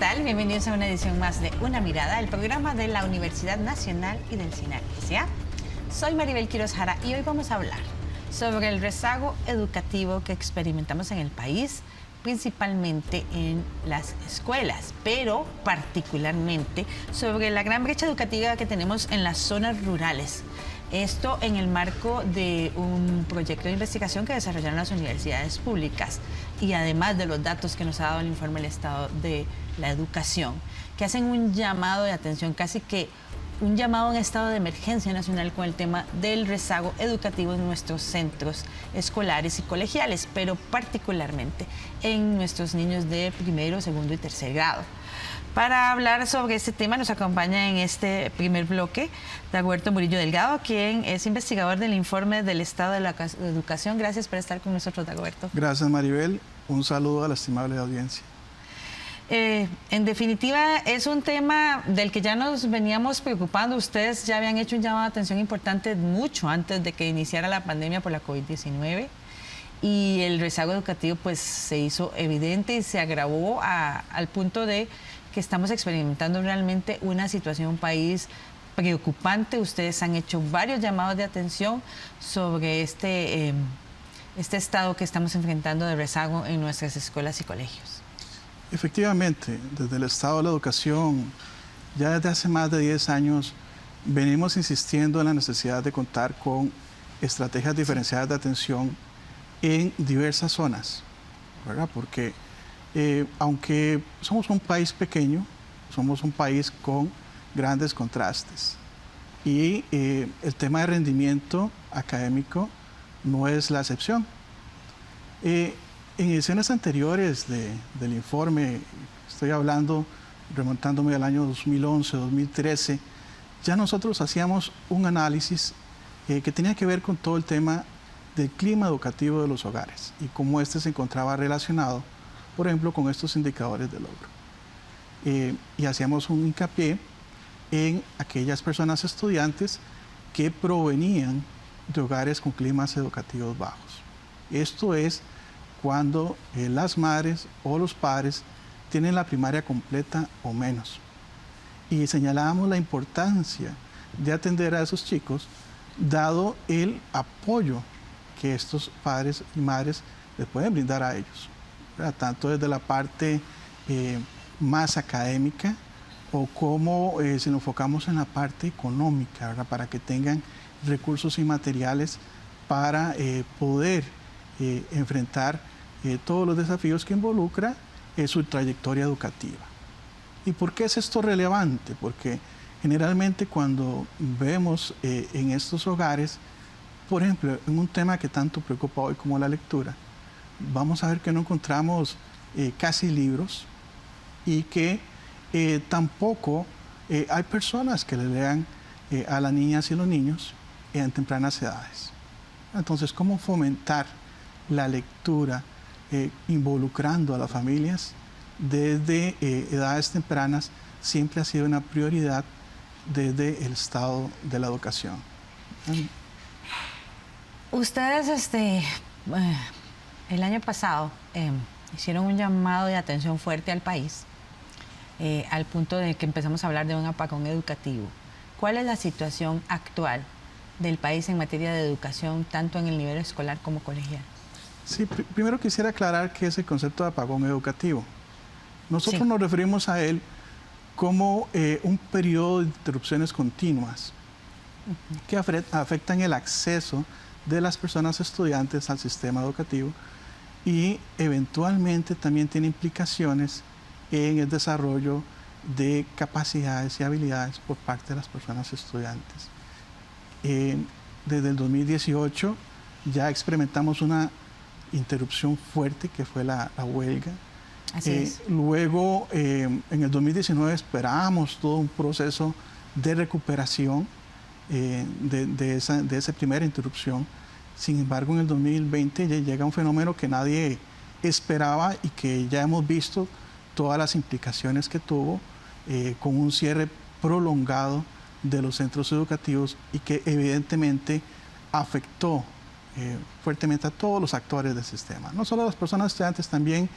tal? Bienvenidos a una edición más de Una Mirada, el programa de la Universidad Nacional y del CINAR S.A. Soy Maribel Quiroz Jara y hoy vamos a hablar sobre el rezago educativo que experimentamos en el país, principalmente en las escuelas, pero particularmente sobre la gran brecha educativa que tenemos en las zonas rurales. Esto en el marco de un proyecto de investigación que desarrollaron las universidades públicas y además de los datos que nos ha dado el informe del Estado de la Educación, que hacen un llamado de atención, casi que un llamado en estado de emergencia nacional con el tema del rezago educativo en nuestros centros escolares y colegiales, pero particularmente en nuestros niños de primero, segundo y tercer grado. Para hablar sobre este tema nos acompaña en este primer bloque Dagoberto Murillo Delgado, quien es investigador del informe del Estado de la Educación. Gracias por estar con nosotros, Dagoberto. Gracias, Maribel. Un saludo a la estimable audiencia. En definitiva, es un tema del que ya nos veníamos preocupando. Ustedes ya habían hecho un llamado de atención importante mucho antes de que iniciara la pandemia por la COVID-19. Y el rezago educativo pues se hizo evidente y se agravó al punto de que estamos experimentando realmente una situación, un país preocupante. Ustedes han hecho varios llamados de atención sobre este estado que estamos enfrentando de rezago en nuestras escuelas y colegios. Efectivamente, desde el Estado de la Educación, ya desde hace más de 10 años, venimos insistiendo en la necesidad de contar con estrategias diferenciadas de atención en diversas zonas, ¿verdad? Porque aunque somos un país pequeño, somos un país con grandes contrastes y el tema de rendimiento académico no es la excepción. En ediciones anteriores del informe, estoy hablando, remontándome al año 2011, 2013, ya nosotros hacíamos un análisis que tenía que ver con todo el tema del clima educativo de los hogares y cómo este se encontraba relacionado, por ejemplo, con estos indicadores de logro. Y hacíamos un hincapié en aquellas personas estudiantes que provenían de hogares con climas educativos bajos. Esto es cuando las madres o los padres tienen la primaria completa o menos. Y señalábamos la importancia de atender a esos chicos, dado el apoyo que estos padres y madres les pueden brindar a ellos, ¿verdad? Tanto desde la parte más académica o como si nos enfocamos en la parte económica, ¿verdad? Para que tengan recursos y materiales para poder enfrentar todos los desafíos que involucra su trayectoria educativa. ¿Y por qué es esto relevante? Porque generalmente cuando vemos en estos hogares, por ejemplo, en un tema que tanto preocupa hoy como la lectura, vamos a ver que no encontramos casi libros y que tampoco hay personas que le lean a las niñas y los niños en tempranas edades. Entonces, ¿cómo fomentar la lectura involucrando a las familias desde edades tempranas? Siempre ha sido una prioridad desde el Estado de la Educación. Ustedes el año pasado hicieron un llamado de atención fuerte al país, al punto de que empezamos a hablar de un apagón educativo. ¿Cuál es la situación actual del país en materia de educación, tanto en el nivel escolar como colegial? Sí, primero quisiera aclarar qué es el concepto de apagón educativo. Nosotros nos referimos a él como un periodo de interrupciones continuas que afectan el acceso de las personas estudiantes al sistema educativo y eventualmente también tiene implicaciones en el desarrollo de capacidades y habilidades por parte de las personas estudiantes. Desde el 2018 ya experimentamos una interrupción fuerte que fue la huelga. Así es. Luego, en el 2019 esperábamos todo un proceso de recuperación de esa primera interrupción. Sin embargo, en el 2020 ya llega un fenómeno que nadie esperaba y que ya hemos visto todas las implicaciones que tuvo con un cierre prolongado de los centros educativos y que evidentemente afectó fuertemente a todos los actores del sistema. No solo a las personas estudiantes, también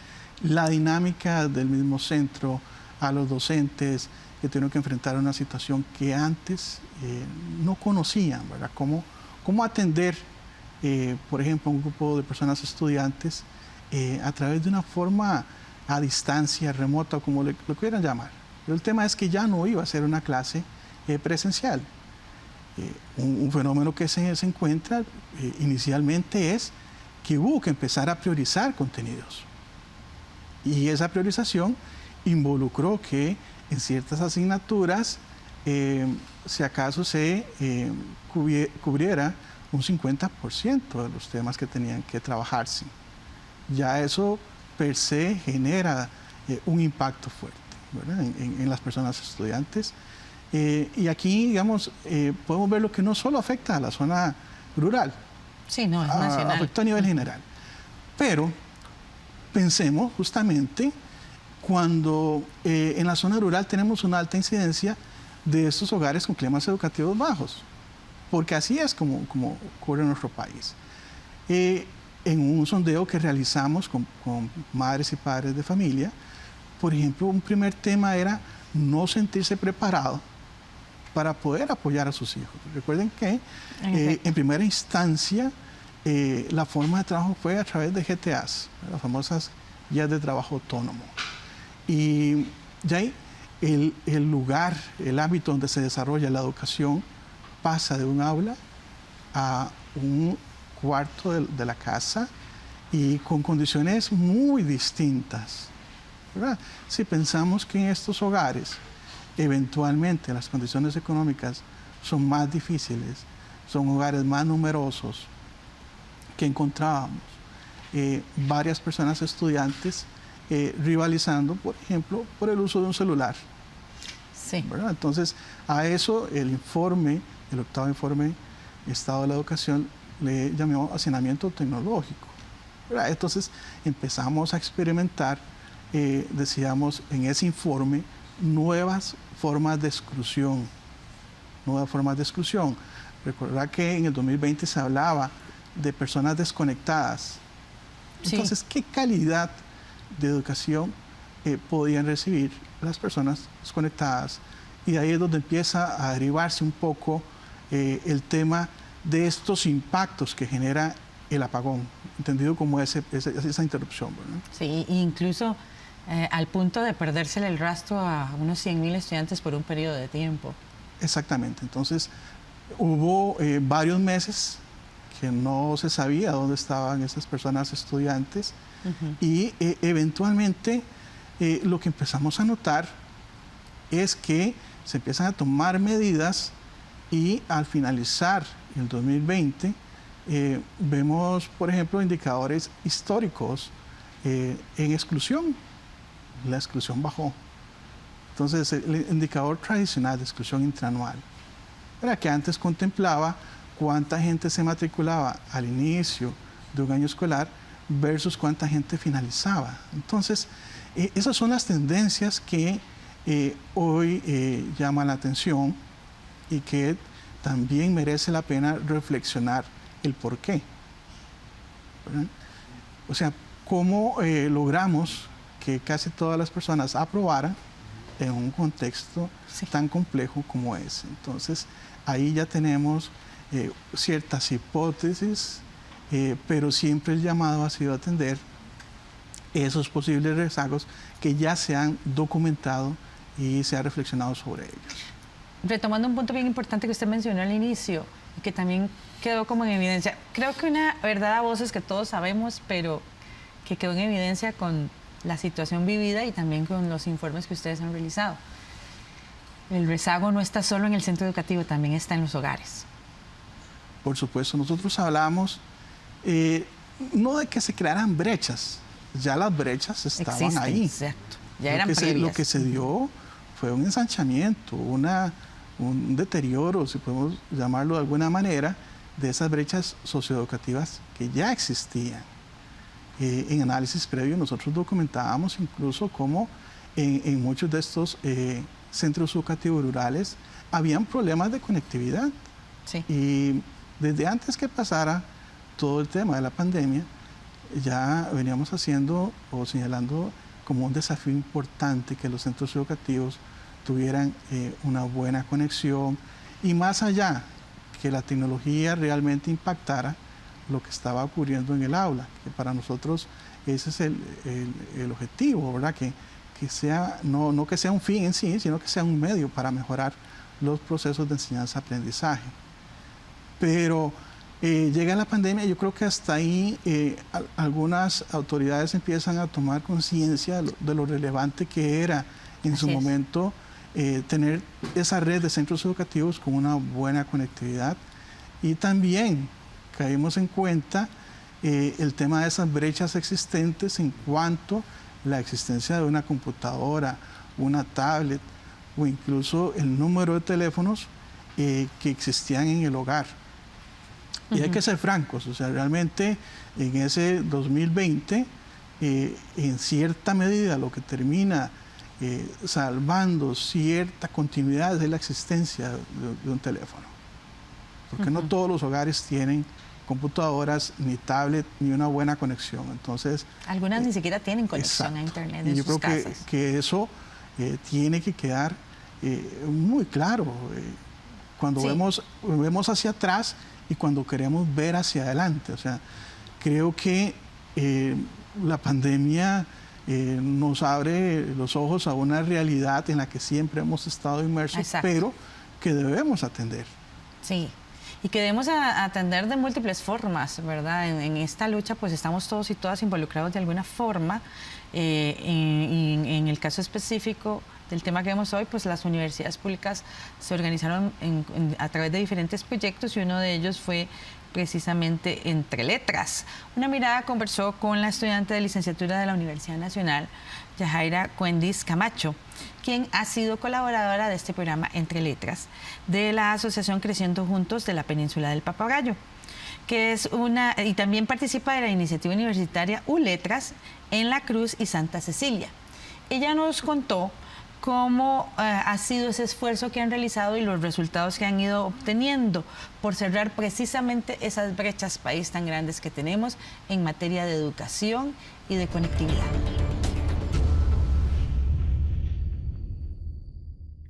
la dinámica del mismo centro, a los docentes que tuvieron que enfrentar una situación que antes no conocían, ¿verdad? Cómo atender, por ejemplo, a un grupo de personas estudiantes a través de una forma a distancia, remota, como lo quieran llamar. Pero el tema es que ya no iba a ser una clase presencial. Un fenómeno que se encuentra inicialmente es que hubo que empezar a priorizar contenidos. Y esa priorización involucró que en ciertas asignaturas, si acaso se cubriera un 50% de los temas que tenían que trabajarse. Ya eso per se genera un impacto fuerte, ¿verdad? En las personas estudiantes. Y aquí, digamos, podemos ver lo que no solo afecta a la zona rural, sí, no, es nacional. Afecta a nivel general. Pero pensemos justamente cuando en la zona rural tenemos una alta incidencia de estos hogares con climas educativos bajos, porque así es como ocurre en nuestro país. En un sondeo que realizamos con madres y padres de familia, por ejemplo, un primer tema era no sentirse preparado para poder apoyar a sus hijos. Recuerden que en primera instancia la forma de trabajo fue a través de GTAs, las famosas guías de trabajo autónomo. Y ya ahí el lugar, el ámbito donde se desarrolla la educación pasa de un aula a un cuarto de la casa y con condiciones muy distintas, ¿verdad? Si pensamos que en estos hogares eventualmente las condiciones económicas son más difíciles, son hogares más numerosos, que encontrábamos varias personas estudiantes rivalizando, por ejemplo, por el uso de un celular. Sí. ¿Verdad? Entonces, a eso el informe, el octavo informe Estado de la Educación, le llamó hacinamiento tecnológico, ¿verdad? Entonces, empezamos a experimentar, decíamos en ese informe, nuevas formas de exclusión. Recordar que en el 2020 se hablaba de personas desconectadas. Sí. Entonces, ¿qué calidad de educación podían recibir las personas desconectadas? Y ahí es donde empieza a derivarse un poco el tema de estos impactos que genera el apagón, entendido como esa interrupción, ¿verdad? Sí, incluso al punto de perdérsele el rastro a unos 100.000 estudiantes por un periodo de tiempo. Exactamente. Entonces, hubo varios meses que no se sabía dónde estaban esas personas estudiantes y eventualmente lo que empezamos a notar es que se empiezan a tomar medidas y al finalizar el 2020 vemos, por ejemplo, indicadores históricos en exclusión. La exclusión bajó. Entonces, el indicador tradicional de exclusión intraanual era que antes contemplaba cuánta gente se matriculaba al inicio de un año escolar versus cuánta gente finalizaba. Entonces, esas son las tendencias que hoy llaman la atención y que también merece la pena reflexionar el por qué, ¿verdad? O sea, cómo logramos que casi todas las personas aprobaran en un contexto tan complejo como ese. Entonces, ahí ya tenemos ciertas hipótesis, pero siempre el llamado ha sido atender esos posibles rezagos que ya se han documentado y se ha reflexionado sobre ellos. Retomando un punto bien importante que usted mencionó al inicio, y que también quedó como en evidencia, creo que una verdad a voces que todos sabemos, pero que quedó en evidencia con la situación vivida y también con los informes que ustedes han realizado. El rezago no está solo en el centro educativo, también está en los hogares. Por supuesto, nosotros hablamos no de que se crearan brechas, ya las brechas estaban existen, ahí. Exacto, ya eran previas. Lo que se dio fue un ensanchamiento, un deterioro, si podemos llamarlo de alguna manera, de esas brechas socioeducativas que ya existían. En análisis previo nosotros documentábamos incluso cómo en muchos de estos centros educativos rurales habían problemas de conectividad. Sí. Y desde antes que pasara todo el tema de la pandemia, ya veníamos haciendo o señalando como un desafío importante que los centros educativos tuvieran una buena conexión y más allá, que la tecnología realmente impactara lo que estaba ocurriendo en el aula, que para nosotros ese es el objetivo, ¿verdad? Que sea, no que sea un fin en sí, sino que sea un medio para mejorar los procesos de enseñanza-aprendizaje. Pero llega la pandemia, yo creo que hasta ahí algunas autoridades empiezan a tomar conciencia de lo relevante que era en su momento tener esa red de centros educativos con una buena conectividad. Y también caímos en cuenta el tema de esas brechas existentes en cuanto a la existencia de una computadora, una tablet o incluso el número de teléfonos que existían en el hogar. Y hay que ser francos, o sea, realmente en ese 2020, en cierta medida lo que termina salvando cierta continuidad es la existencia de un teléfono. Porque no todos los hogares tienen computadoras, ni tablet, ni una buena conexión. Entonces, algunas ni siquiera tienen conexión a internet en sus casas. Yo creo que eso tiene que quedar muy claro cuando vemos hacia atrás y cuando queremos ver hacia adelante. O sea, creo que la pandemia nos abre los ojos a una realidad en la que siempre hemos estado inmersos, pero que debemos atender. Sí. Y que debemos atender de múltiples formas, ¿verdad? En esta lucha pues estamos todos y todas involucrados de alguna forma. En el caso específico del tema que vemos hoy, pues las universidades públicas se organizaron a través de diferentes proyectos y uno de ellos fue precisamente Entre Letras. Una Mirada conversó con la estudiante de licenciatura de la Universidad Nacional, Yajaira Cuendis Camacho, quien ha sido colaboradora de este programa Entre Letras de la Asociación Creciendo Juntos de la Península del Papagayo, que es y también participa de la iniciativa universitaria ULetras en La Cruz y Santa Cecilia. Ella nos contó cómo ha sido ese esfuerzo que han realizado y los resultados que han ido obteniendo por cerrar precisamente esas brechas país tan grandes que tenemos en materia de educación y de conectividad.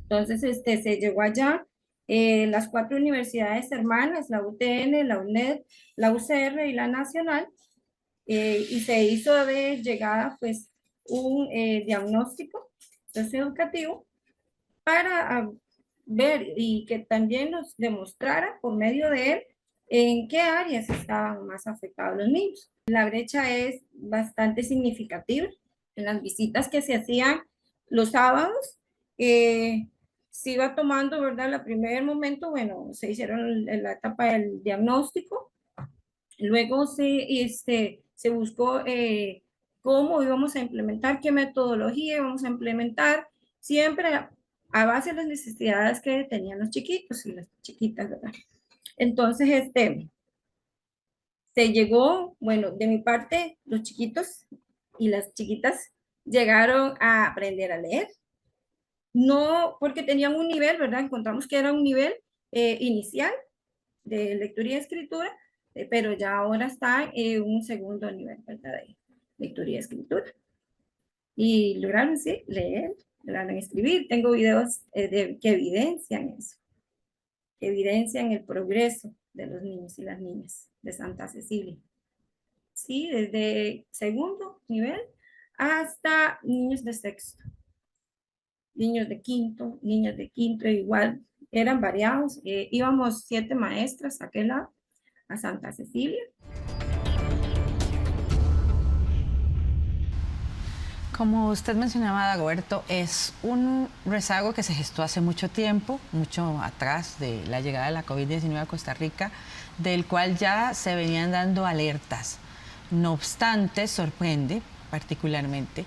Entonces se llegó allá, las 4 universidades hermanas, la UTN, la UNED, la UCR y la Nacional, y se hizo de llegada pues un diagnóstico socioeducativo para ver y que también nos demostrara por medio de él en qué áreas estaban más afectados los niños. La brecha es bastante significativa. En las visitas que se hacían los sábados, se iba tomando, ¿verdad? El primer momento, bueno, se hicieron la etapa del diagnóstico, luego se buscó cómo íbamos a implementar, qué metodología íbamos a implementar, siempre a base de las necesidades que tenían los chiquitos y las chiquitas, ¿verdad? Entonces, se llegó, bueno, de mi parte, los chiquitos y las chiquitas llegaron a aprender a leer. No porque tenían un nivel, ¿verdad? Encontramos que era un nivel inicial de lectura y escritura, pero ya ahora está en un segundo nivel, ¿verdad? De lectura y escritura. Y lograron, sí, leer, lograron escribir. Tengo videos que evidencian eso, que evidencian el progreso de los niños y las niñas de Santa Cecilia. Sí, desde segundo nivel hasta niños de sexto. Niños de quinto, niñas de quinto, igual eran variados. Íbamos 7 maestras a aquel lado, a Santa Cecilia. Como usted mencionaba, Dagoberto, es un rezago que se gestó hace mucho tiempo, mucho atrás de la llegada de la COVID-19 a Costa Rica, del cual ya se venían dando alertas. No obstante, sorprende particularmente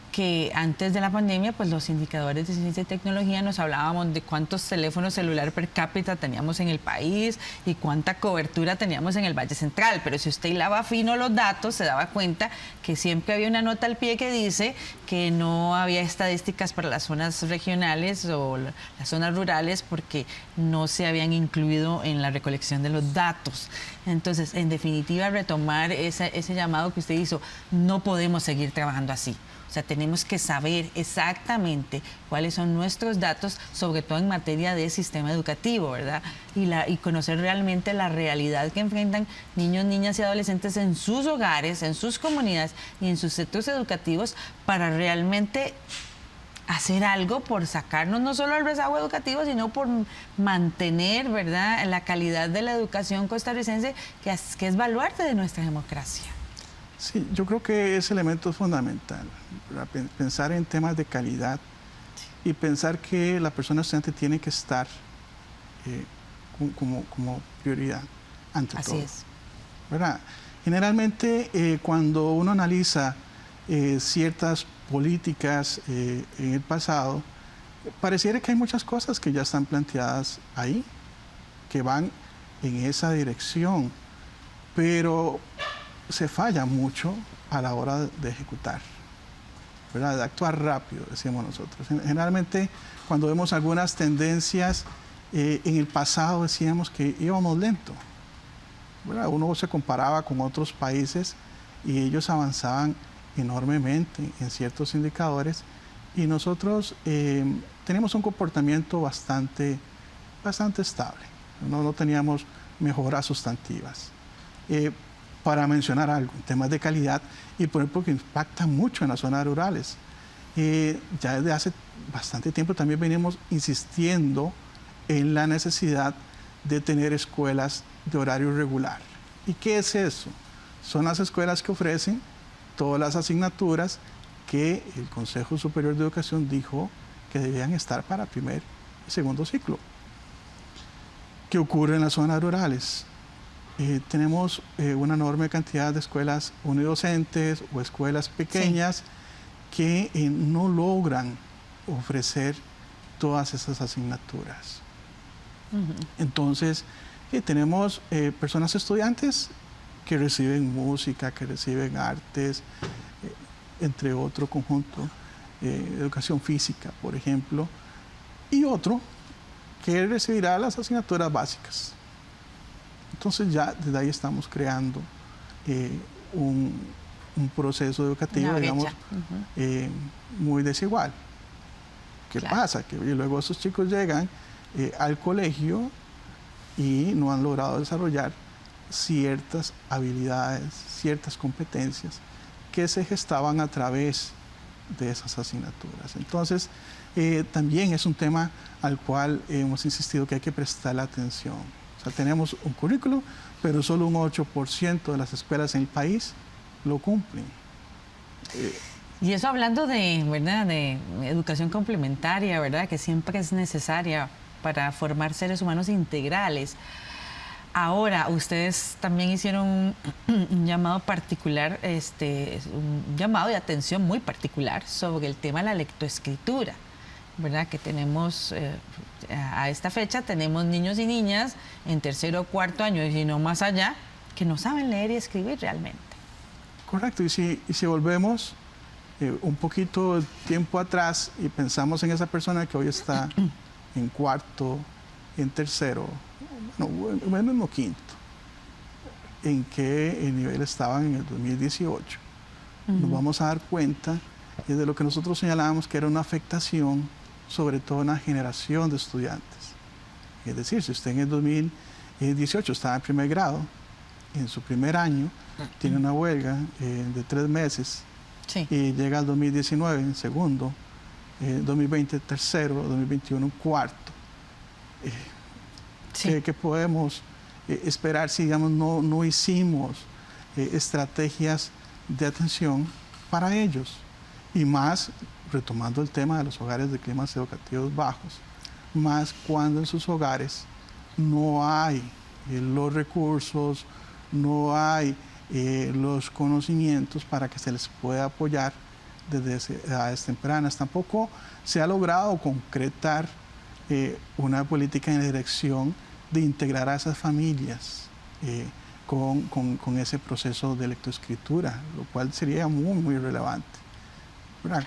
que antes de la pandemia, pues los indicadores de ciencia y tecnología nos hablábamos de cuántos teléfonos celular per cápita teníamos en el país y cuánta cobertura teníamos en el Valle Central. Pero si usted hilaba fino los datos, se daba cuenta que siempre había una nota al pie que dice que no había estadísticas para las zonas regionales o las zonas rurales porque no se habían incluido en la recolección de los datos. Entonces, en definitiva, retomar ese llamado que usted hizo, no podemos seguir trabajando así. O sea, tenemos que saber exactamente cuáles son nuestros datos, sobre todo en materia de sistema educativo, ¿verdad? Y conocer realmente la realidad que enfrentan niños, niñas y adolescentes en sus hogares, en sus comunidades y en sus centros educativos para realmente hacer algo por sacarnos no solo el rezago educativo, sino por mantener, ¿verdad?, la calidad de la educación costarricense, que es baluarte de nuestra democracia. Sí, yo creo que ese elemento es fundamental, ¿verdad? Pensar en temas de calidad y pensar que la persona estudiante tiene que estar como prioridad ante todo. Así es. ¿Verdad? Generalmente, cuando uno analiza ciertas políticas en el pasado, pareciera que hay muchas cosas que ya están planteadas ahí, que van en esa dirección, pero se falla mucho a la hora de ejecutar, ¿verdad? De actuar rápido, decimos nosotros. Generalmente, cuando vemos algunas tendencias, en el pasado decíamos que íbamos lento, ¿verdad? Uno se comparaba con otros países y ellos avanzaban enormemente en ciertos indicadores y nosotros tenemos un comportamiento bastante estable. No teníamos mejoras sustantivas. Para mencionar algo, temas de calidad y por ejemplo que impactan mucho en las zonas rurales. Ya desde hace bastante tiempo también venimos insistiendo en la necesidad de tener escuelas de horario regular. ¿Y qué es eso? Son las escuelas que ofrecen todas las asignaturas que el Consejo Superior de Educación dijo que debían estar para primer y segundo ciclo. ¿Qué ocurre en las zonas rurales? Tenemos una enorme cantidad de escuelas unidocentes o escuelas pequeñas que no logran ofrecer todas esas asignaturas. Entonces, tenemos personas estudiantes que reciben música, que reciben artes, entre otro conjunto, educación física, por ejemplo, y otro que recibirá las asignaturas básicas. Entonces ya desde ahí estamos creando un proceso educativo, digamos, muy desigual. ¿Qué pasa? Que luego esos chicos llegan al colegio y no han logrado desarrollar ciertas habilidades, ciertas competencias que se gestaban a través de esas asignaturas. Entonces, también es un tema al cual hemos insistido que hay que prestarle atención. O sea, tenemos un currículo, pero solo un 8% de las escuelas en el país lo cumplen. Y eso hablando de, ¿verdad?, de educación complementaria, ¿verdad?, que siempre es necesaria para formar seres humanos integrales. Ahora, ustedes también hicieron un llamado particular, un llamado de atención muy particular sobre el tema de la lectoescritura, ¿verdad? Que tenemos, a esta fecha, tenemos niños y niñas en tercero o cuarto año, y no más allá, que no saben leer y escribir realmente. Correcto, y si volvemos un poquito tiempo atrás y pensamos en esa persona que hoy está en cuarto, en tercero, bueno, en quinto, en qué nivel estaban en el 2018. Nos vamos a dar cuenta de lo que nosotros señalábamos que era una afectación, sobre todo en la generación de estudiantes. Es decir, si usted en el 2018 estaba en primer grado, en su primer año, tiene una huelga de 3 meses, y llega al 2019 en segundo, 2020 tercero, 2021 cuarto. ¿Qué podemos esperar si, digamos, no hicimos estrategias de atención para ellos? Y más, retomando el tema de los hogares de climas educativos bajos, más cuando en sus hogares no hay los recursos, no hay los conocimientos para que se les pueda apoyar desde edades tempranas. Tampoco se ha logrado concretar una política en la dirección de integrar a esas familias con ese proceso de lectoescritura, lo cual sería muy relevante. Claro.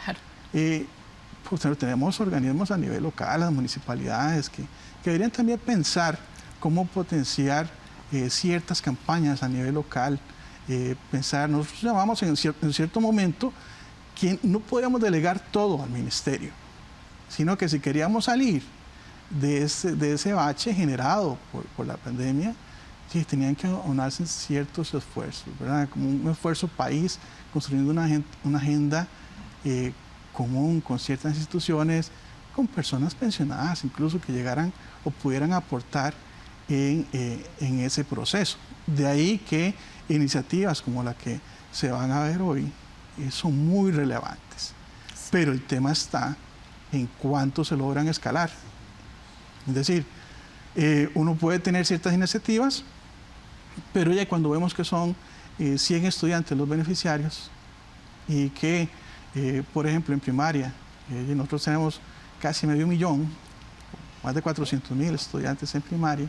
Pues tenemos organismos a nivel local, las municipalidades, que deberían también pensar cómo potenciar ciertas campañas a nivel local. Nosotros llamamos en cierto momento que no podíamos delegar todo al ministerio, sino que si queríamos salir de ese bache generado por la pandemia, sí, tenían que aunarse ciertos esfuerzos, ¿verdad? Como un esfuerzo país, construyendo una agenda común con ciertas instituciones, con personas pensionadas, incluso que llegaran o pudieran aportar en ese proceso. De ahí que iniciativas como la que se van a ver hoy son muy relevantes. Pero el tema está en cuánto se logran escalar. Es decir, uno puede tener ciertas iniciativas, pero ya cuando vemos que son 100 estudiantes los beneficiarios y que, por ejemplo, en primaria, nosotros tenemos casi 500,000, más de 400,000 estudiantes en primaria,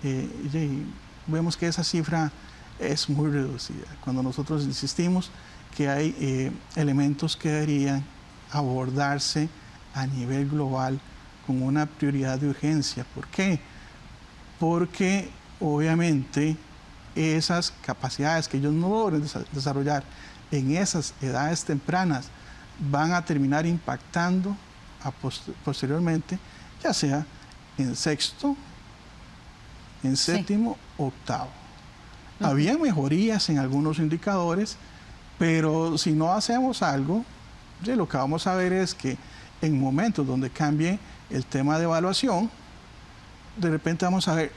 y vemos que esa cifra es muy reducida. Cuando nosotros insistimos que hay elementos que deberían abordarse a nivel global con una prioridad de urgencia. ¿Por qué? Porque obviamente esas capacidades que ellos no logren desarrollar en esas edades tempranas van a terminar impactando posteriormente, ya sea en sexto, en séptimo, octavo. Había mejorías en algunos indicadores, pero si no hacemos algo, lo que vamos a ver es que en momentos donde cambie el tema de evaluación, de repente vamos a ver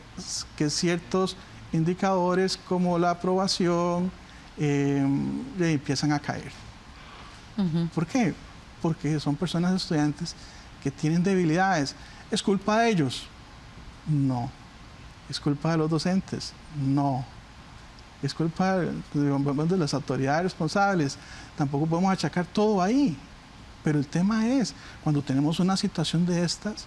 que ciertos indicadores como la aprobación empiezan a caer. ¿Por qué? Porque son personas, estudiantes que tienen debilidades. ¿Es culpa de ellos? No. ¿Es culpa de los docentes? No. ¿Es culpa de las autoridades responsables? Tampoco podemos achacar todo ahí. Pero el tema es, cuando tenemos una situación de estas,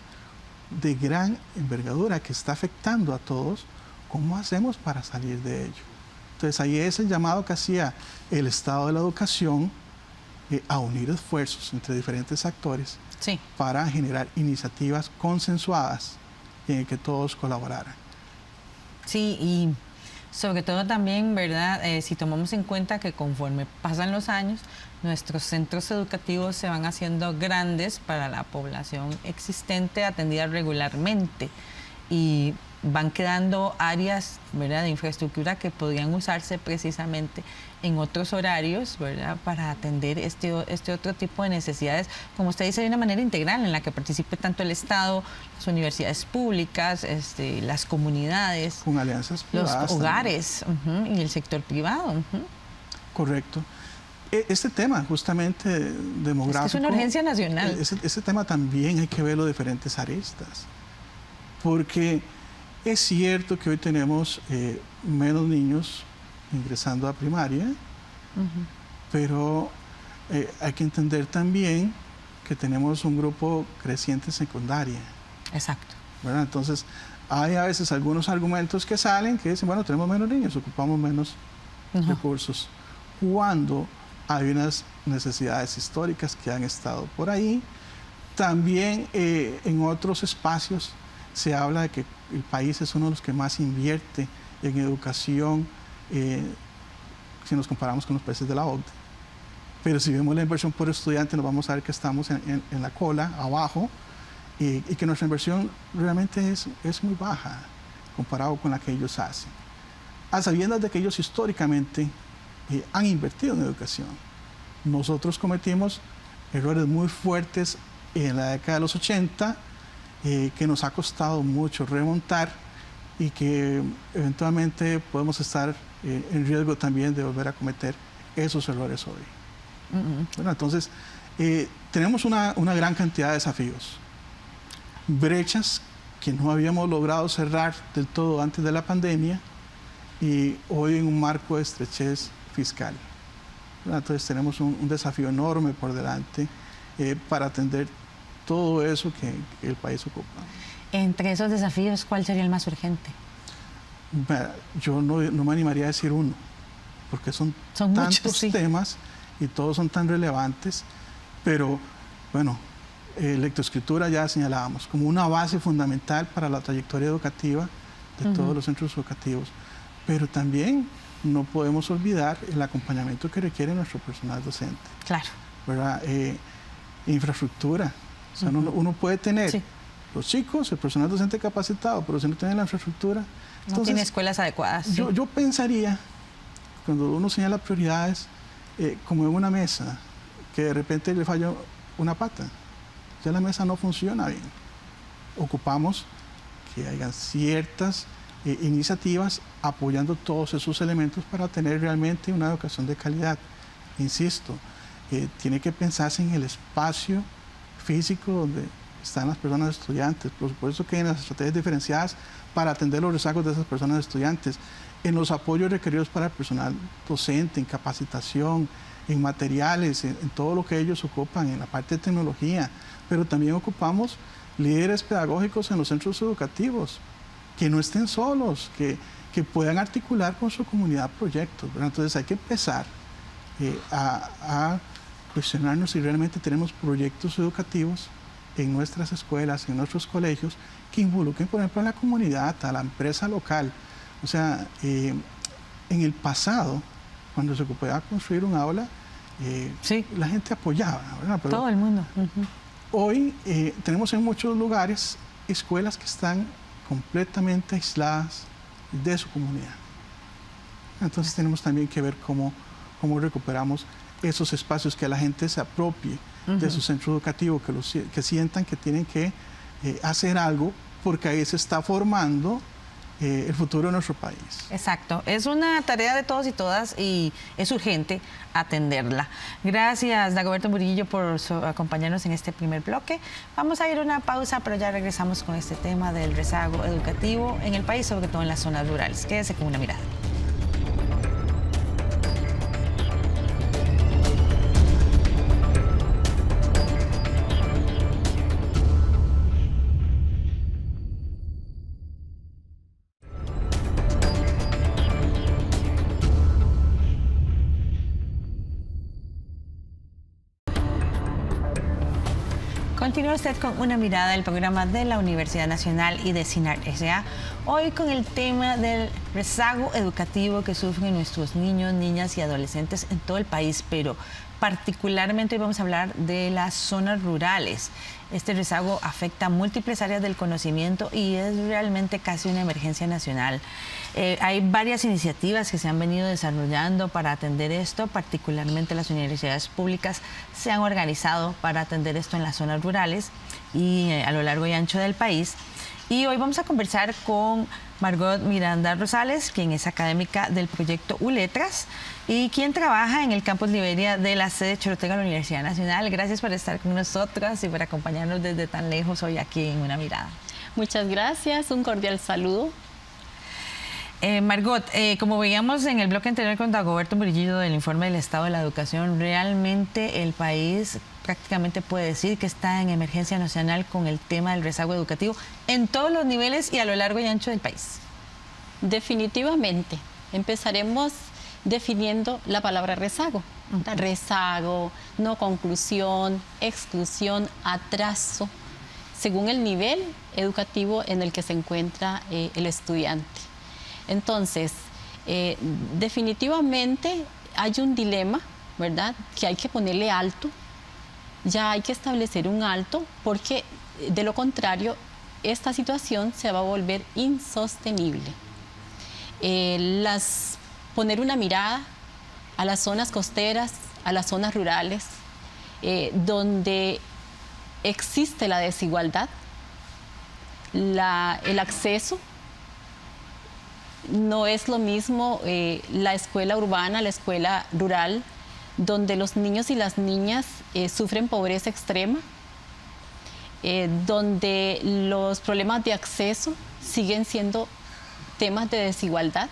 de gran envergadura que está afectando a todos, ¿cómo hacemos para salir de ello? Entonces ahí es el llamado que hacía el Estado de la Educación a unir esfuerzos entre diferentes actores para generar iniciativas consensuadas en el que todos colaboraran. Sí, y sobre todo también, ¿verdad? Si tomamos en cuenta que conforme pasan los años, nuestros centros educativos se van haciendo grandes para la población existente atendida regularmente y van quedando áreas, ¿verdad?, de infraestructura que podrían usarse precisamente en otros horarios, ¿verdad?, para atender este otro tipo de necesidades, como usted dice, de una manera integral en la que participe tanto el Estado, las universidades públicas, las comunidades, con alianzas privadas, los hogares y el sector privado. Correcto. Este tema justamente demográfico es una urgencia nacional. Ese tema también hay que verlo de diferentes aristas, porque es cierto que hoy tenemos menos niños ingresando a primaria, pero hay que entender también que tenemos un grupo creciente en secundaria. Exacto. ¿Verdad? Entonces, hay a veces algunos argumentos que salen que dicen, bueno, tenemos menos niños, ocupamos menos recursos. Cuando hay unas necesidades históricas que han estado por ahí. También en otros espacios se habla de que el país es uno de los que más invierte en educación si nos comparamos con los países de la OCDE. Pero si vemos la inversión por estudiante, nos vamos a ver que estamos en la cola, abajo, y que nuestra inversión realmente es muy baja comparado con la que ellos hacen. A sabiendas de que ellos históricamente han invertido en educación. Nosotros cometimos errores muy fuertes en la década de los 80, que nos ha costado mucho remontar y que eventualmente podemos estar en riesgo también de volver a cometer esos errores hoy. Bueno, entonces, tenemos una gran cantidad de desafíos. Brechas que no habíamos logrado cerrar del todo antes de la pandemia y hoy en un marco de estrechez fiscal. Entonces tenemos un desafío enorme por delante para atender todo eso que el país ocupa. Entre esos desafíos, ¿cuál sería el más urgente? Yo no me animaría a decir uno, porque son tantos muchos, temas y todos son tan relevantes, pero bueno, lectoescritura ya señalábamos como una base fundamental para la trayectoria educativa de todos los centros educativos, pero también no podemos olvidar el acompañamiento que requiere nuestro personal docente. Claro. ¿verdad? Infraestructura. O sea, uno puede tener Sí. los chicos, el personal docente capacitado, pero si no tiene la infraestructura... No tiene escuelas adecuadas. Sí. Yo pensaría, cuando uno señala prioridades, como en una mesa, que de repente le falla una pata, ya la mesa no funciona bien. Ocupamos que haya ciertas iniciativas apoyando todos esos elementos para tener realmente una educación de calidad. Insisto, tiene que pensarse en el espacio físico donde están las personas estudiantes, por supuesto que en las estrategias diferenciadas para atender los rezagos de esas personas estudiantes, en los apoyos requeridos para el personal docente, en capacitación, en materiales, en todo lo que ellos ocupan, en la parte de tecnología, pero también ocupamos líderes pedagógicos en los centros educativos, que no estén solos, que puedan articular con su comunidad proyectos, ¿verdad? Entonces hay que empezar a cuestionarnos si realmente tenemos proyectos educativos en nuestras escuelas, en nuestros colegios, que involucren, por ejemplo, a la comunidad, a la empresa local. O sea, en el pasado, cuando se ocupaba construir un aula, Sí. la gente apoyaba, ¿verdad? Pero Todo el mundo. hoy tenemos en muchos lugares escuelas que están completamente aisladas de su comunidad. Entonces tenemos también que ver cómo recuperamos esos espacios, que la gente se apropie de su centro educativo, que sientan que tienen que hacer algo, porque ahí se está formando el futuro de nuestro país. Exacto, es una tarea de todos y todas y es urgente atenderla. Gracias, Dagoberto Murillo, por acompañarnos en este primer bloque. Vamos a ir a una pausa, pero ya regresamos con este tema del rezago educativo en el país, sobre todo en las zonas rurales. Quédese con Una Mirada. Continúa usted con Una Mirada, el programa de la Universidad Nacional y de CINAR S.A. Hoy con el tema del rezago educativo que sufren nuestros niños, niñas y adolescentes en todo el país, pero particularmente hoy vamos a hablar de las zonas rurales. Este rezago afecta a múltiples áreas del conocimiento y es realmente casi una emergencia nacional. Hay varias iniciativas que se han venido desarrollando para atender esto, particularmente las universidades públicas se han organizado para atender esto en las zonas rurales y a lo largo y ancho del país. Y hoy vamos a conversar con Margot Miranda Rosales, quien es académica del proyecto ULetras y quien trabaja en el campus Liberia de la sede Chorotega de la Universidad Nacional. Gracias por estar con nosotros y por acompañarnos desde tan lejos hoy aquí en Una Mirada. Muchas gracias, un cordial saludo. Margot, como veíamos en el bloque anterior con Dagoberto Murillo del informe del estado de la educación, realmente el país prácticamente puede decir que está en emergencia nacional con el tema del rezago educativo en todos los niveles y a lo largo y ancho del país. Definitivamente. Empezaremos definiendo la palabra rezago. Rezago, no conclusión, exclusión, atraso, según el nivel educativo en el que se encuentra el estudiante. Entonces, definitivamente hay un dilema, ¿verdad?, que hay que ponerle alto. Ya hay que establecer un alto, porque de lo contrario, esta situación se va a volver insostenible. Poner una mirada a las zonas costeras, a las zonas rurales, donde existe la desigualdad, el acceso. No es lo mismo la escuela urbana, la escuela rural, donde los niños y las niñas sufren pobreza extrema, donde los problemas de acceso siguen siendo temas de desigualdad,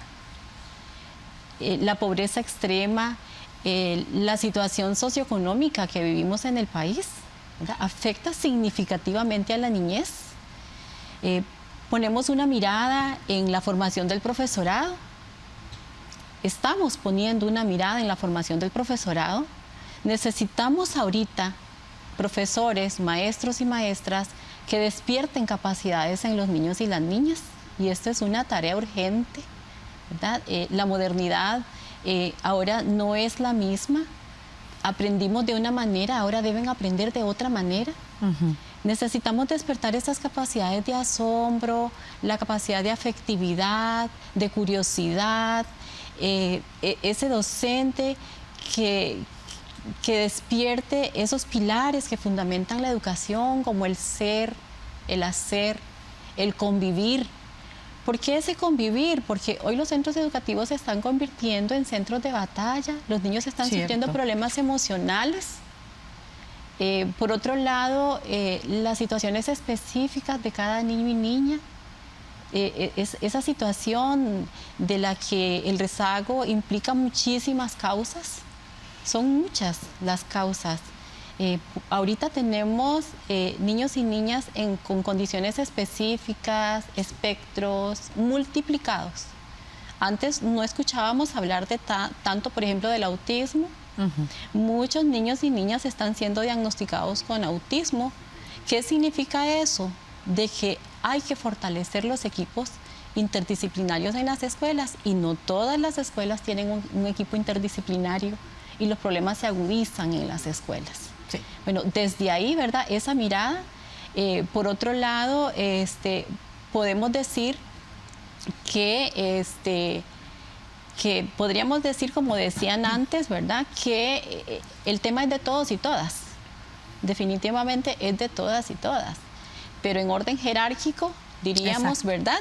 la pobreza extrema, la situación socioeconómica que vivimos en el país, ¿verdad?, afecta significativamente a la niñez. Ponemos una mirada en la formación del profesorado. Estamos poniendo una mirada en la formación del profesorado. Necesitamos ahorita profesores, maestros y maestras que despierten capacidades en los niños y las niñas. Y esto es una tarea urgente, ¿verdad? La modernidad ahora no es la misma. aprendimos de una manera, ahora deben aprender de otra manera. Necesitamos despertar esas capacidades de asombro, la capacidad de afectividad, de curiosidad, ese docente que despierte esos pilares que fundamentan la educación, como el ser, el hacer, el convivir. ¿Por qué ese convivir? Porque hoy los centros educativos se están convirtiendo en centros de batalla, los niños están sufriendo problemas emocionales. Por otro lado, las situaciones específicas de cada niño y niña, esa situación de la que el rezago implica muchísimas causas, son muchas las causas. Ahorita tenemos niños y niñas con condiciones específicas, espectros multiplicados. Antes no escuchábamos hablar de tanto, por ejemplo, del autismo. Muchos niños y niñas están siendo diagnosticados con autismo. ¿Qué significa eso? De que hay que fortalecer los equipos interdisciplinarios en las escuelas, y no todas las escuelas tienen un equipo interdisciplinario, y los problemas se agudizan en las escuelas. Sí. Bueno, desde ahí, ¿verdad? Esa mirada. Por otro lado, podemos decir que podríamos decir, como decían antes, ¿verdad?, que el tema es de todos y todas. Definitivamente es de todas y todas. Pero en orden jerárquico, diríamos, exacto, ¿verdad?,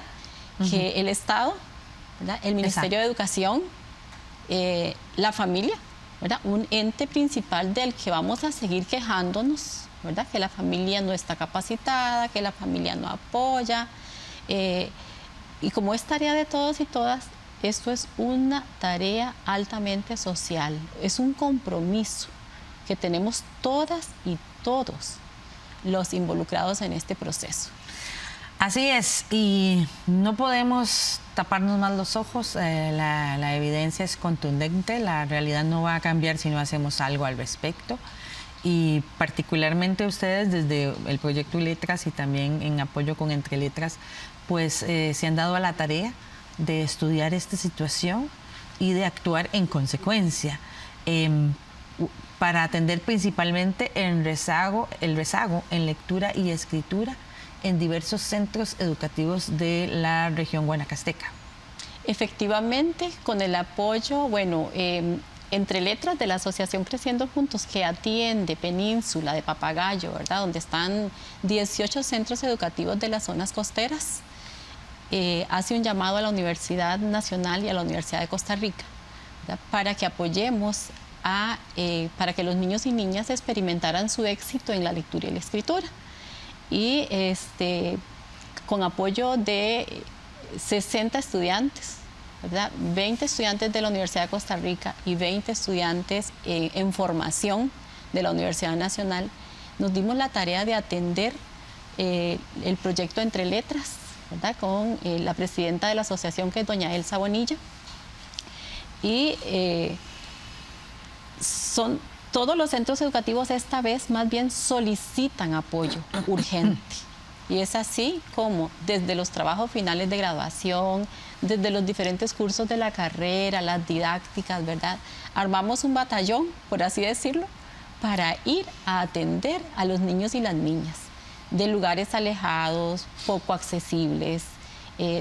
que el Estado, ¿verdad?, el Ministerio de Educación, la familia, ¿verdad?, un ente principal del que vamos a seguir quejándonos, ¿verdad?, que la familia no está capacitada, que la familia no apoya. Y como es tarea de todos y todas, esto es una tarea altamente social, es un compromiso que tenemos todas y todos los involucrados en este proceso. Así es, y no podemos taparnos más los ojos, la evidencia es contundente, la realidad no va a cambiar si no hacemos algo al respecto, y particularmente ustedes desde el proyecto Letras y también en apoyo con Entre Letras, pues se han dado a la tarea de estudiar esta situación y de actuar en consecuencia para atender principalmente el rezago en lectura y escritura en diversos centros educativos de la región guanacasteca. Efectivamente, con el apoyo, bueno, Entre Letras de la Asociación Creciendo Juntos, que atiende Península de Papagayo, ¿verdad?, donde están 18 centros educativos de las zonas costeras, hace un llamado a la Universidad Nacional y a la Universidad de Costa Rica, ¿verdad?, para que apoyemos para que los niños y niñas experimentaran su éxito en la lectura y la escritura. Y con apoyo de 60 estudiantes, ¿verdad?, 20 estudiantes de la Universidad de Costa Rica y 20 estudiantes en formación de la Universidad Nacional, nos dimos la tarea de atender el proyecto Entre Letras, ¿verdad?, con la presidenta de la asociación, que es doña Elsa Bonilla, y todos los centros educativos esta vez más bien solicitan apoyo urgente, y es así como desde los trabajos finales de graduación, desde los diferentes cursos de la carrera, las didácticas, ¿verdad?, armamos un batallón, por así decirlo, para ir a atender a los niños y las niñas de lugares alejados, poco accesibles,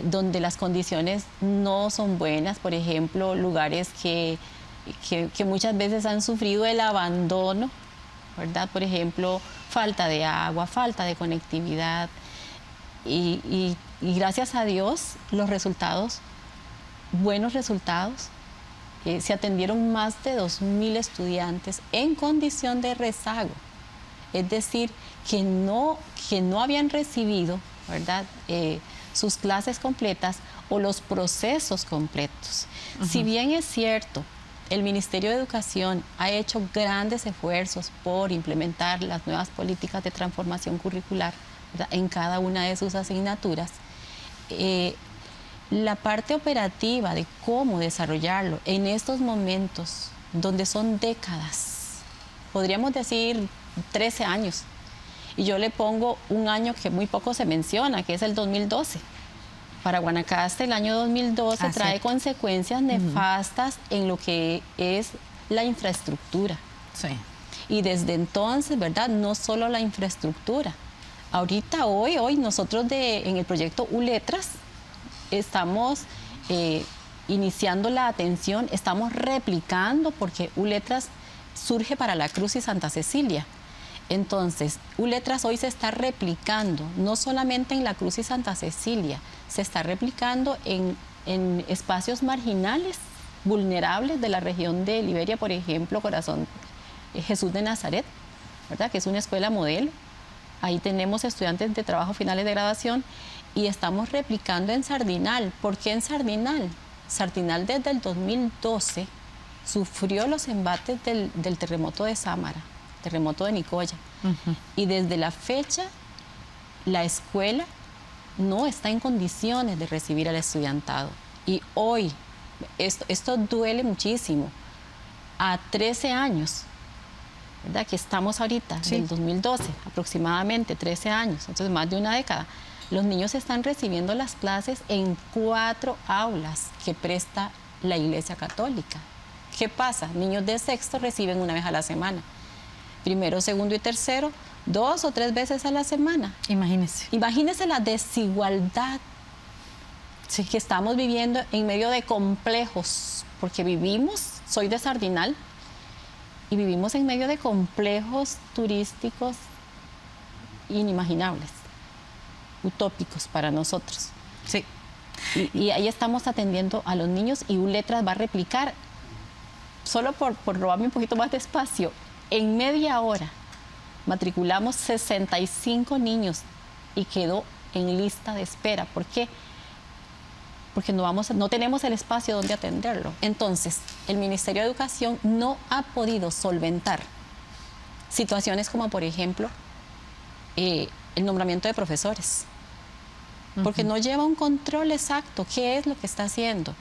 donde las condiciones no son buenas, por ejemplo, lugares que muchas veces han sufrido el abandono, ¿verdad? Por ejemplo, falta de agua, falta de conectividad, y gracias a Dios los resultados, buenos resultados. Se atendieron más de 2.000 estudiantes en condición de rezago, es decir, que no habían recibido, ¿verdad?, sus clases completas o los procesos completos. Si bien es cierto, el Ministerio de Educación ha hecho grandes esfuerzos por implementar las nuevas políticas de transformación curricular, ¿verdad?, en cada una de sus asignaturas, la parte operativa de cómo desarrollarlo en estos momentos, donde son décadas, podríamos decir 13 años, y yo le pongo un año que muy poco se menciona, que es el 2012. Para Guanacaste el año 2012 trae consecuencias nefastas en lo que es la infraestructura. Sí. Y desde entonces, ¿verdad? No solo la infraestructura. Ahorita, hoy nosotros en el proyecto ULetras estamos iniciando la atención, estamos replicando, porque ULetras surge para la Cruz y Santa Cecilia. Entonces, ULetras hoy se está replicando, no solamente en la Cruz y Santa Cecilia, se está replicando en espacios marginales, vulnerables de la región de Liberia, por ejemplo, Corazón Jesús de Nazaret, ¿verdad? Que es una escuela modelo. Ahí tenemos estudiantes de trabajo finales de graduación y estamos replicando en Sardinal. ¿Por qué en Sardinal? Sardinal desde el 2012 sufrió los embates del terremoto de Sámara, terremoto de Nicoya. Y desde la fecha, la escuela no está en condiciones de recibir al estudiantado. Y hoy, esto duele muchísimo. A 13 años, ¿verdad? Que estamos ahorita, Sí. del 2012, aproximadamente 13 años, entonces más de una década. Los niños están recibiendo las clases en 4 aulas que presta la Iglesia Católica. ¿Qué pasa? Niños de sexto reciben una vez a la semana. Primero, segundo y tercero, 2 o 3 veces a la semana. Imagínese. Imagínense la desigualdad que estamos viviendo en medio de complejos, porque soy de Sardinal, y vivimos en medio de complejos turísticos inimaginables, utópicos para nosotros. Sí. Y ahí estamos atendiendo a los niños y ULetras va a replicar, solo por robarme un poquito más de espacio, en media hora matriculamos 65 niños y quedó en lista de espera. ¿Por qué? Porque no tenemos el espacio donde atenderlo. Entonces, el Ministerio de Educación no ha podido solventar situaciones como, por ejemplo, el nombramiento de profesores, porque no lleva un control exacto, qué es lo que está haciendo.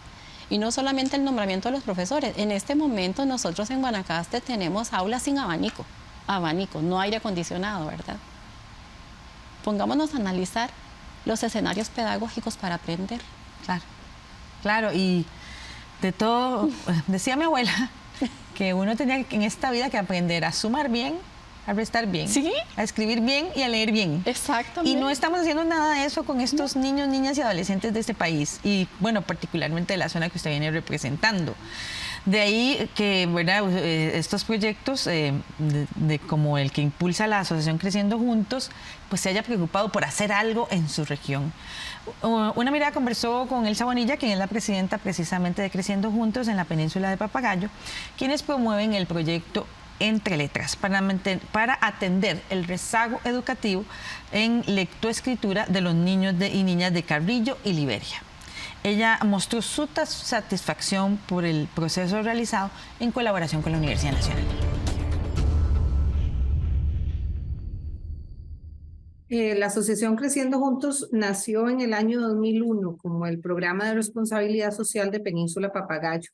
Y no solamente el nombramiento de los profesores. En este momento nosotros en Guanacaste tenemos aulas sin abanico, no aire acondicionado, ¿verdad? Pongámonos a analizar los escenarios pedagógicos para aprender. Claro, claro, y de todo, decía mi abuela que uno tenía en esta vida que aprender a sumar bien, a restar bien, ¿Sí? a escribir bien y a leer bien. Exactamente. Y no estamos haciendo nada de eso con estos niños, niñas y adolescentes de este país, y bueno, particularmente de la zona que usted viene representando. De ahí que, ¿verdad? Estos proyectos, como el que impulsa la Asociación Creciendo Juntos, pues se haya preocupado por hacer algo en su región. Una Mirada conversó con Elsa Bonilla, quien es la presidenta precisamente de Creciendo Juntos en la península de Papagayo, quienes promueven el proyecto Entre Letras para atender el rezago educativo en lectoescritura de los niños y niñas de Carrillo y Liberia. Ella mostró su satisfacción por el proceso realizado en colaboración con la Universidad Nacional. La Asociación Creciendo Juntos nació en el año 2001 como el Programa de Responsabilidad Social de Península Papagayo.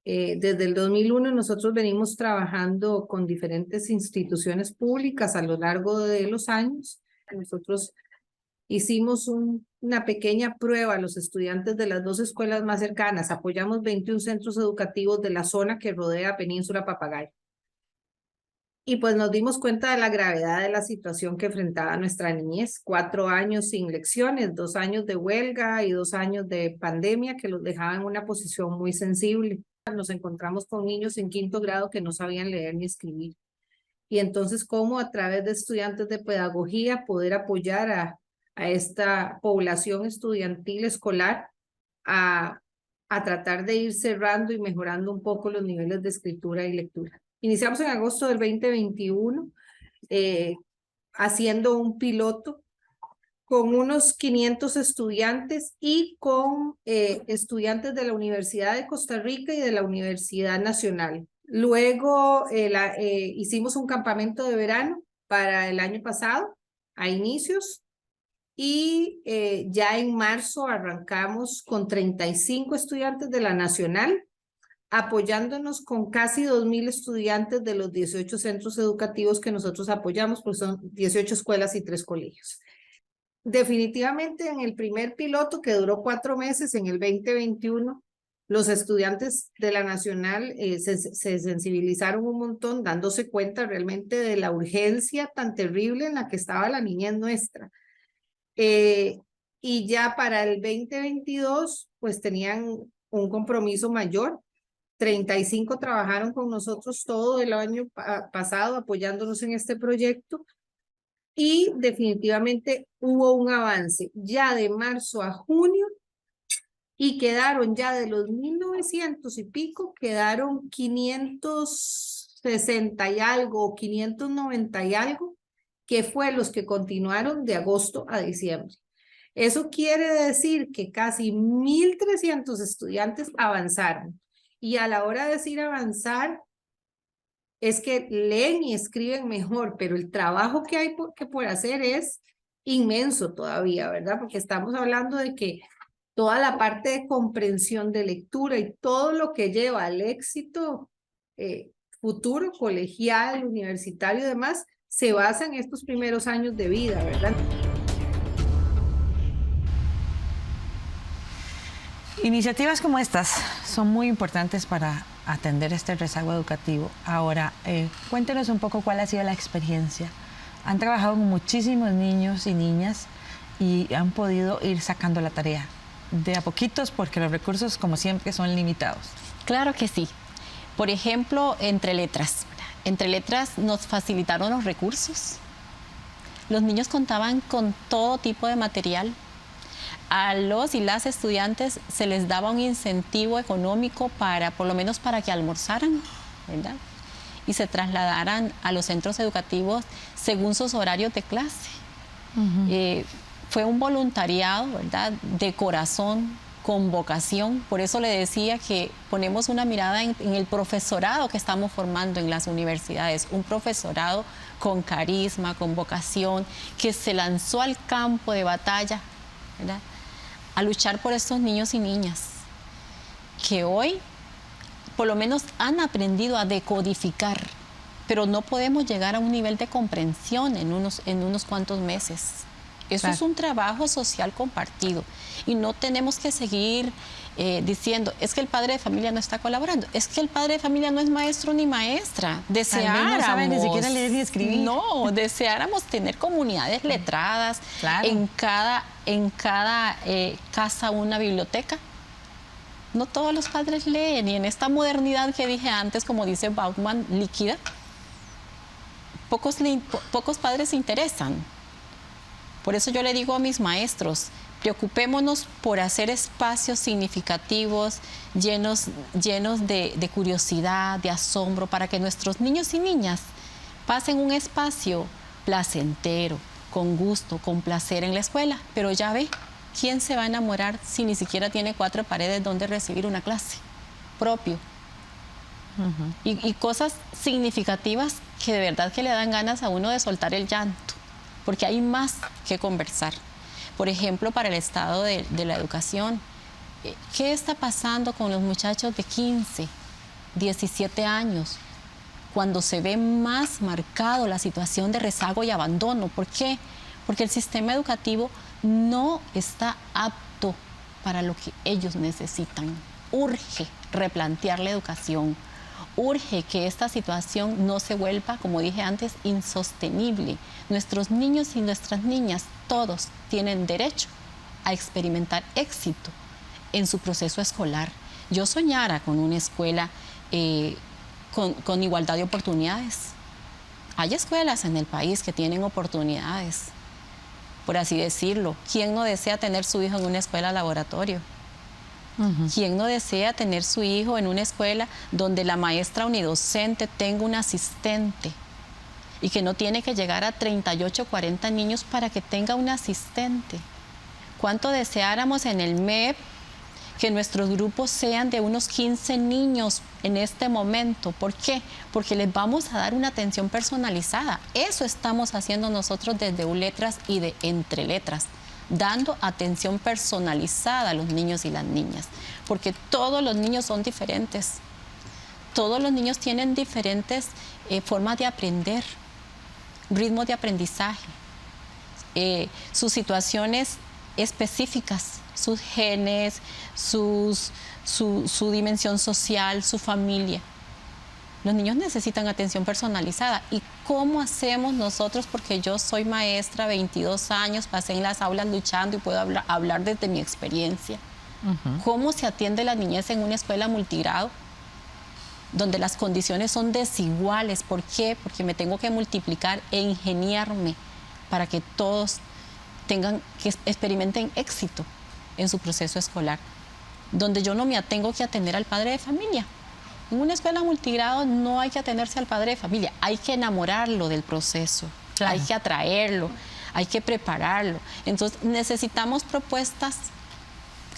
Desde el 2001 nosotros venimos trabajando con diferentes instituciones públicas a lo largo de los años. Nosotros hicimos una pequeña prueba a los estudiantes de las 2 escuelas más cercanas. Apoyamos 21 centros educativos de la zona que rodea Península Papagayo. Y pues nos dimos cuenta de la gravedad de la situación que enfrentaba nuestra niñez. 4 años sin lecciones, 2 años de huelga y 2 años de pandemia que los dejaban en una posición muy sensible. Nos encontramos con niños en 5º grado que no sabían leer ni escribir. Y entonces, ¿cómo a través de estudiantes de pedagogía poder apoyar a esta población estudiantil escolar a tratar de ir cerrando y mejorando un poco los niveles de escritura y lectura? Iniciamos en agosto del 2021 haciendo un piloto con unos 500 estudiantes y con estudiantes de la Universidad de Costa Rica y de la Universidad Nacional. Luego hicimos un campamento de verano para el año pasado, a inicios, y ya en marzo arrancamos con 35 estudiantes de la Nacional, apoyándonos con casi 2.000 estudiantes de los 18 centros educativos que nosotros apoyamos, pues son 18 escuelas y 3 colegios. Definitivamente en el primer piloto, que duró 4 meses, en el 2021, Los estudiantes de la Nacional se sensibilizaron un montón, dándose cuenta realmente de la urgencia tan terrible en la que estaba la niñez nuestra. Y ya para el 2022, pues tenían un compromiso mayor. 35 trabajaron con nosotros todo el año pasado apoyándonos en este proyecto y definitivamente hubo un avance ya de marzo a junio y quedaron ya de los 1900 y pico, quedaron 560 y algo, 590 y algo, que fue los que continuaron de agosto a diciembre. Eso quiere decir que casi 1.300 estudiantes avanzaron. Y a la hora de decir avanzar, es que leen y escriben mejor, pero el trabajo que hay por hacer es inmenso todavía, ¿verdad? Porque estamos hablando de que toda la parte de comprensión de lectura y todo lo que lleva al éxito futuro, colegial, universitario y demás, se basa en estos primeros años de vida, ¿verdad? Iniciativas como estas son muy importantes para atender este rezago educativo. Ahora, cuéntenos un poco cuál ha sido la experiencia. Han trabajado con muchísimos niños y niñas y han podido ir sacando la tarea de a poquitos porque los recursos, como siempre, son limitados. Claro que sí. Por ejemplo, Entre Letras. Entre Letras nos facilitaron los recursos. Los niños contaban con todo tipo de material. A los y las estudiantes se les daba un incentivo económico para, por lo menos para que almorzaran, ¿verdad? Y se trasladaran a los centros educativos según sus horarios de clase. Fue un voluntariado, ¿verdad? De corazón, con vocación. Por eso le decía que ponemos una mirada en el profesorado que estamos formando en las universidades. Un profesorado con carisma, con vocación, que se lanzó al campo de batalla, ¿verdad? A luchar por estos niños y niñas que hoy por lo menos han aprendido a decodificar, pero no podemos llegar a un nivel de comprensión en unos cuantos meses. Eso es un trabajo social compartido y no tenemos que seguir diciendo, es que el padre de familia no está colaborando, es que el padre de familia no es maestro ni maestra. Deseáramos, no sabe ni siquiera leer ni escribir. No, deseáramos tener comunidades letradas, claro. en cada casa una biblioteca. No todos los padres leen y en esta modernidad que dije antes, como dice Bauman, líquida, pocos padres se interesan. Por eso yo le digo a mis maestros, preocupémonos por hacer espacios significativos, llenos de curiosidad, de asombro, para que nuestros niños y niñas pasen un espacio placentero, con gusto, con placer en la escuela. Pero ya ve, ¿quién se va a enamorar si ni siquiera tiene 4 paredes donde recibir una clase propio? Y cosas significativas que de verdad que le dan ganas a uno de soltar el llanto, porque hay más que conversar. Por ejemplo, para el estado de la educación, ¿qué está pasando con los muchachos de 15, 17 años? Cuando se ve más marcado la situación de rezago y abandono. ¿Por qué? Porque el sistema educativo no está apto para lo que ellos necesitan. Urge replantear la educación. Urge que esta situación no se vuelva, como dije antes, insostenible. Nuestros niños y nuestras niñas, todos tienen derecho a experimentar éxito en su proceso escolar. Yo soñara con una escuela con igualdad de oportunidades. Hay escuelas en el país que tienen oportunidades, por así decirlo. ¿Quién no desea tener su hijo en una escuela laboratorio? ¿Quién no desea tener su hijo en una escuela donde la maestra unidocente tenga un asistente y que no tiene que llegar a 38 o 40 niños para que tenga un asistente? ¿Cuánto deseáramos en el MEP que nuestros grupos sean de unos 15 niños en este momento? ¿Por qué? Porque les vamos a dar una atención personalizada. Eso estamos haciendo nosotros desde ULetras y de Entre Letras, dando atención personalizada a los niños y las niñas, porque todos los niños son diferentes. Todos los niños tienen diferentes formas de aprender, ritmos de aprendizaje, sus situaciones específicas sus genes, su dimensión social, su familia. Los niños necesitan atención personalizada. ¿Y cómo hacemos nosotros? Porque yo soy maestra, 22 años, pasé en las aulas luchando y puedo hablar desde mi experiencia. ¿Cómo se atiende la niñez en una escuela multigrado? Donde las condiciones son desiguales. ¿Por qué? Porque me tengo que multiplicar e ingeniarme para que todos que experimenten éxito en su proceso escolar. Donde yo no me tengo que atender al padre de familia. En una escuela multigrado no hay que atenerse al padre de familia, hay que enamorarlo del proceso, hay que atraerlo, hay que prepararlo. Entonces necesitamos propuestas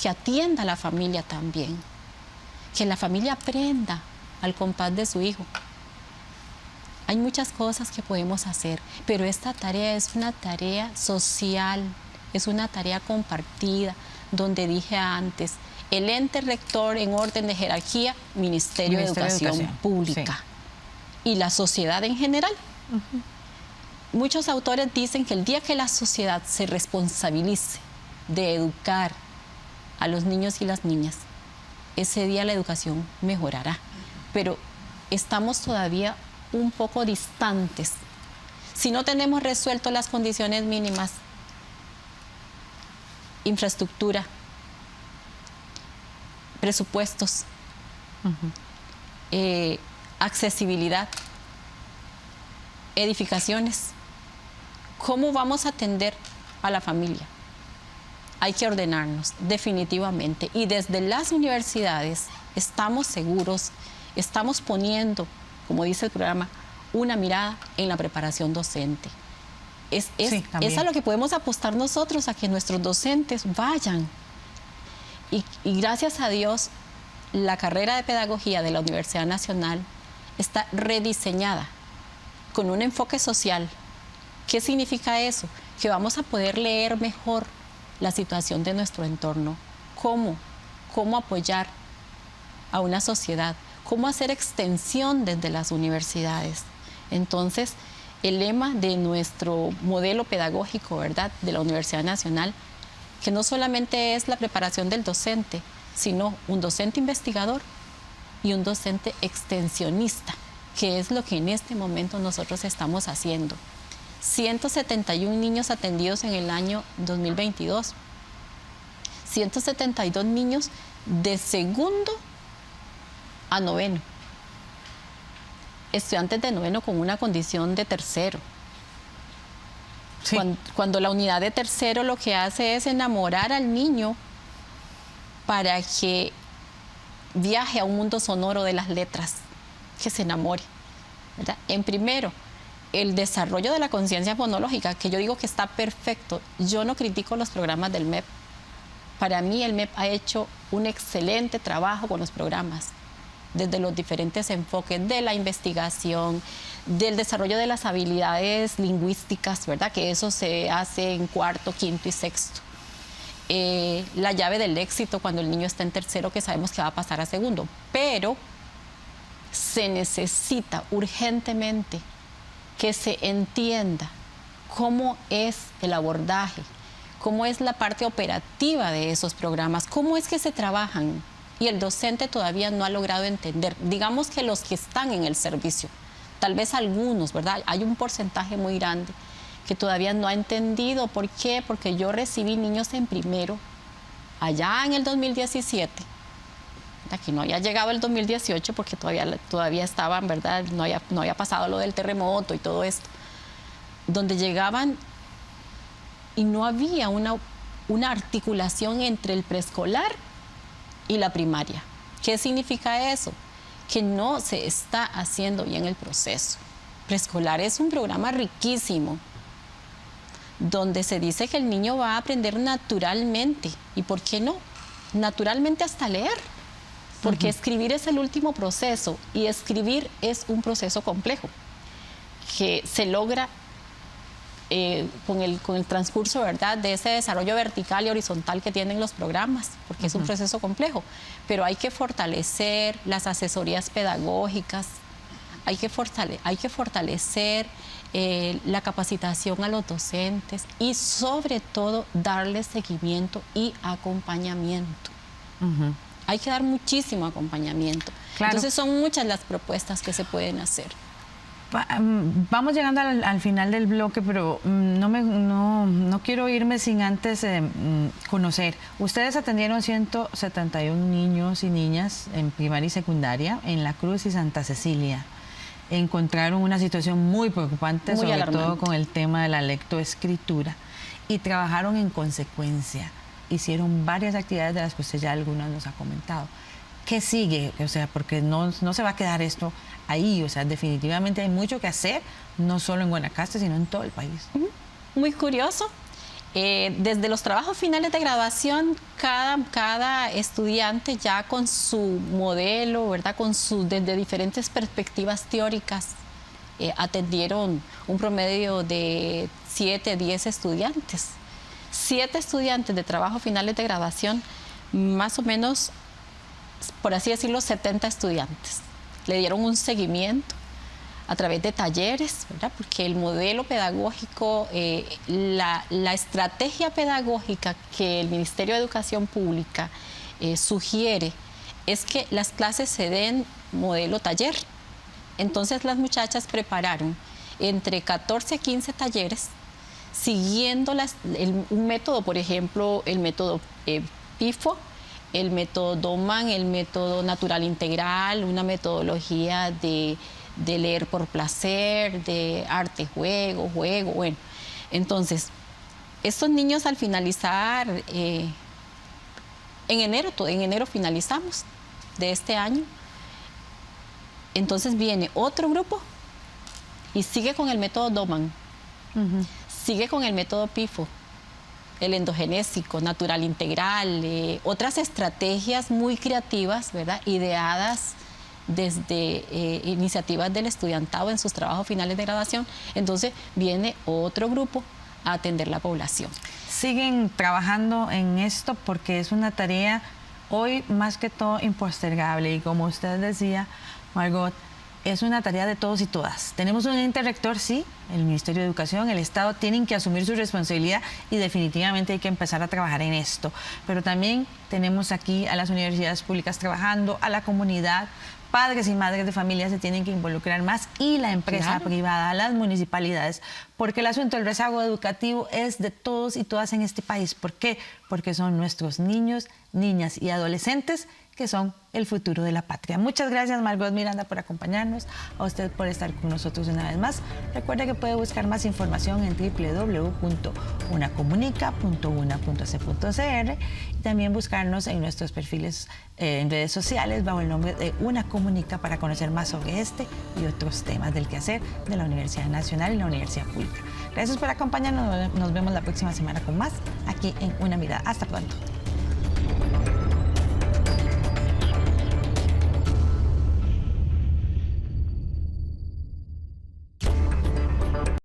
que atienda a la familia también, que la familia aprenda al compás de su hijo. Hay muchas cosas que podemos hacer, pero esta tarea es una tarea social, es una tarea compartida, donde dije antes, el ente rector en orden de jerarquía, Ministerio de Educación Pública, sí. Y la sociedad en general. Muchos autores dicen que el día que la sociedad se responsabilice de educar a los niños y las niñas, ese día la educación mejorará. Pero estamos todavía un poco distantes. Si no tenemos resuelto las condiciones mínimas, infraestructura, presupuestos, accesibilidad, edificaciones, ¿cómo vamos a atender a la familia? Hay que ordenarnos, definitivamente. Y desde las universidades estamos seguros, estamos poniendo, como dice el programa, una mirada en la preparación docente. Es a lo que podemos apostar nosotros, a que nuestros docentes vayan. Y gracias a Dios, la carrera de pedagogía de la Universidad Nacional está rediseñada con un enfoque social. ¿Qué significa eso? Que vamos a poder leer mejor la situación de nuestro entorno. ¿Cómo apoyar a una sociedad? ¿Cómo hacer extensión desde las universidades? Entonces, el lema de nuestro modelo pedagógico, ¿verdad?, de la Universidad Nacional, que no solamente es la preparación del docente, sino un docente investigador y un docente extensionista, que es lo que en este momento nosotros estamos haciendo. 171 niños atendidos en el año 2022. 172 niños de segundo a noveno. Estudiantes de noveno con una condición de tercero. Sí. Cuando la unidad de tercero lo que hace es enamorar al niño para que viaje a un mundo sonoro de las letras, que se enamore, ¿verdad? En primero, el desarrollo de la conciencia fonológica, que yo digo que está perfecto. Yo no critico los programas del MEP. Para mí el MEP ha hecho un excelente trabajo con los programas, desde los diferentes enfoques de la investigación, del desarrollo de las habilidades lingüísticas, ¿verdad? Que eso se hace en cuarto, quinto y sexto. La llave del éxito cuando el niño está en tercero, que sabemos que va a pasar a segundo. Pero se necesita urgentemente que se entienda cómo es el abordaje, cómo es la parte operativa de esos programas, cómo es que se trabajan. Y el docente todavía no ha logrado entender. Digamos que los que están en el servicio, tal vez algunos, ¿verdad? Hay un porcentaje muy grande que todavía no ha entendido. ¿Por qué? Porque yo recibí niños en primero, allá en el 2017. Aquí no había llegado el 2018 porque todavía estaban, ¿verdad? No había pasado lo del terremoto y todo esto. Donde llegaban y no había una articulación entre el preescolar y la primaria. ¿Qué significa eso? Que no se está haciendo bien el proceso. Preescolar es un programa riquísimo, donde se dice que el niño va a aprender naturalmente. ¿Y por qué no? Naturalmente hasta leer. Porque escribir es el último proceso, y escribir es un proceso complejo, que se logra con el transcurso, ¿verdad?, de ese desarrollo vertical y horizontal que tienen los programas, porque es un proceso complejo. Pero hay que fortalecer las asesorías pedagógicas, hay que fortalecer la capacitación a los docentes y sobre todo darles seguimiento y acompañamiento. Hay que dar muchísimo acompañamiento. Claro. Entonces son muchas las propuestas que se pueden hacer. Vamos llegando al final del bloque, pero no quiero irme sin antes conocer. Ustedes atendieron 171 niños y niñas en primaria y secundaria en La Cruz y Santa Cecilia. Encontraron una situación muy preocupante, Muy sobre alarmante. todo con el tema de la lectoescritura, y trabajaron en consecuencia. Hicieron varias actividades de las que usted ya algunas nos ha comentado. ¿Qué sigue? O sea, porque no se va a quedar esto ahí. O sea, definitivamente hay mucho que hacer, no solo en Guanacaste, sino en todo el país. Muy curioso. Desde los trabajos finales de graduación, cada estudiante ya con su modelo, ¿verdad? Desde diferentes perspectivas teóricas, atendieron un promedio de 7, 10 estudiantes. 7 estudiantes de trabajo finales de graduación, más o menos, por así decirlo, 70 estudiantes. Le dieron un seguimiento a través de talleres, ¿verdad? Porque el modelo pedagógico, la estrategia pedagógica que el Ministerio de Educación Pública sugiere es que las clases se den modelo taller. Entonces las muchachas prepararon entre 14 a 15 talleres siguiendo un método, por ejemplo, el método PIFO, el método Doman, el método natural integral, una metodología de leer por placer, de arte, juego, bueno. Entonces, estos niños al finalizar, en enero finalizamos de este año, entonces viene otro grupo y sigue con el método Doman, sigue con el método PIFO, el endogenésico, natural integral, otras estrategias muy creativas, ¿verdad? Ideadas desde iniciativas del estudiantado en sus trabajos finales de graduación. Entonces viene otro grupo a atender la población. Siguen trabajando en esto porque es una tarea hoy más que todo impostergable, y como usted decía, Margot, es una tarea de todos y todas. Tenemos un ente rector, sí, el Ministerio de Educación, el Estado tienen que asumir su responsabilidad y definitivamente hay que empezar a trabajar en esto. Pero también tenemos aquí a las universidades públicas trabajando, a la comunidad, padres y madres de familia se tienen que involucrar más, y la empresa privada, las municipalidades, porque el asunto del rezago educativo es de todos y todas en este país. ¿Por qué? Porque son nuestros niños, niñas y adolescentes que son el futuro de la patria. Muchas gracias, Margot Miranda, por acompañarnos, a usted por estar con nosotros una vez más. Recuerde que puede buscar más información en www.unacomunica.una.ac.cr y también buscarnos en nuestros perfiles en redes sociales bajo el nombre de Una Comunica para conocer más sobre este y otros temas del quehacer de la Universidad Nacional y la Universidad Pública. Gracias por acompañarnos. Nos vemos la próxima semana con más aquí en Una Mirada. Hasta pronto.